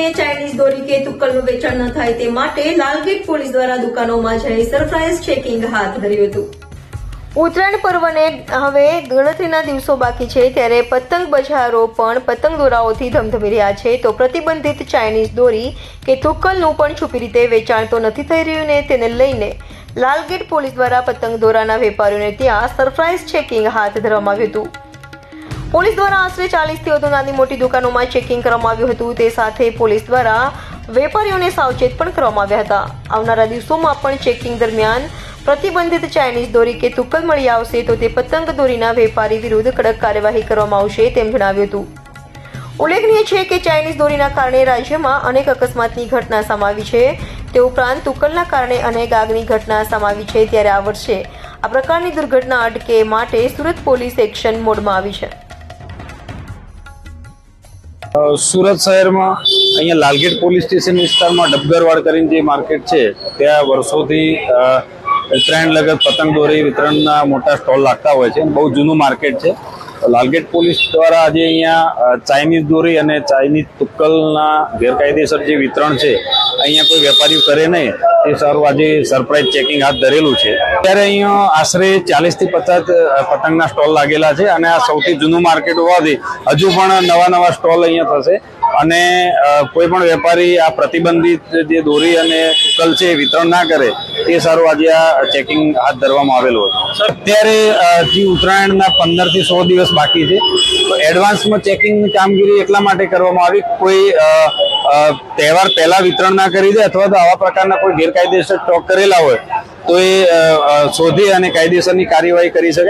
કરીને ચાઇનીઝ દોરી કે તુક્કલનું વેચાણ ન થાય તે માટે લાલગેટ પોલીસ દ્વારા દુકાનોમાં જઈ સરપ્રાઇઝ ચેકિંગ હાથ ધર્યું હતું। ઉત્તરાયણ પર્વને હવે ગણતરીના દિવસો બાકી છે ત્યારે પતંગ બજારો પણ પતંગ દોરાઓથી ધમધમી રહ્યા છે તો પ્રતિબંધિત ચાઇનીઝ દોરી કે તુક્કલનું પણ છુપી રીતે વેચાણ તો નથી થઈ રહ્યું ને તેને લઈને લાલગેટ પોલીસ દ્વારા પતંગ દોરાના વેપારીઓને ત્યાં સરપ્રાઇઝ ચેકિંગ હાથ ધરવામાં આવ્યું હતું। પોલીસ દ્વારા આશરે 40થી વધુ નાની મોટી દુકાનોમાં ચેકિંગ કરવામાં આવ્યું હતું। તે સાથે પોલીસ દ્વારા વેપારીઓને સાવચેત પણ કરવામાં આવ્યા હતા। આવનારા દિવસોમાં પણ ચેકિંગ દરમિયાન પ્રતિબંધિત ચાઇનીઝ દોરી કે તુક્કલ મળી આવશે તો તે પતંગ દોરીના વેપારી વિરુદ્ધ કડક કાર્યવાહી કરવામાં આવશે તેમ જણાવ્યું હતું। ઉલ્લેખનીય છે કે ચાઇનીઝ દોરીના કારણે રાજ્યમાં અનેક અકસ્માતની ઘટના સામે આવી છે તે ઉપરાંત તુક્કલના કારણે અનેક આગની ઘટના સામે આવી છે ત્યારે આ વર્ષે આ પ્રકારની દુર્ઘટના અટકે માટે સુરત પોલીસ એક્શન મોડમાં આવી છે। સુરત શહેરમાં અહીંયા લાલગેટ પોલીસ સ્ટેશન વિસ્તારમાં ડબગરવાડ કરીને જે માર્કેટ છે ત્યાં વર્ષોથી ઉત્તરાયણ લગત પતંગ દોરી વિતરણના મોટા સ્ટોલ લાગતા હોય છે। બહુ જૂનું માર્કેટ છે। લાલગેટ પોલીસ દ્વારા આજે અહીંયા ચાઇનીઝ દોરી અને ચાઇનીઝ તુક્કલના ગેરકાયદેસર જે વિતરણ છે અહીંયા કોઈ વેપારીઓ કરે નહીં તે સારું આજે સરપ્રાઇઝ ચેકિંગ હાથ ધરેલું છે। ત્યારે અહીંયા આશરે 40થી 50 પતંગના સ્ટોલ લાગેલા છે અને આ સૌથી જૂનું માર્કેટ હોવાથી હજુ પણ નવા સ્ટોલ અહીંયા થશે અને કોઈ પણ વેપારી આ પ્રતિબંધિત જે દોરી અને તુક્કલ છે વિતરણ ના કરે તે સારું આજે આ ચેકિંગ હાથ ધરવામાં આવેલું હતું। અત્યારે જે ઉત્તરાયણના 15 થી 100 દિવસ બાકી છે તો એડવાન્સમાં ચેકિંગની કામગીરી એટલા માટે કરવામાં આવી કોઈ તહેવાર પહેલા વિતરણ ના કરી દે અથવા તો આવા પ્રકારના કોઈ ગેરકાયદેસર સ્ટોક કરેલા હોય તો એ શોધી અને કાયદેસરની કાર્યવાહી કરી શકે।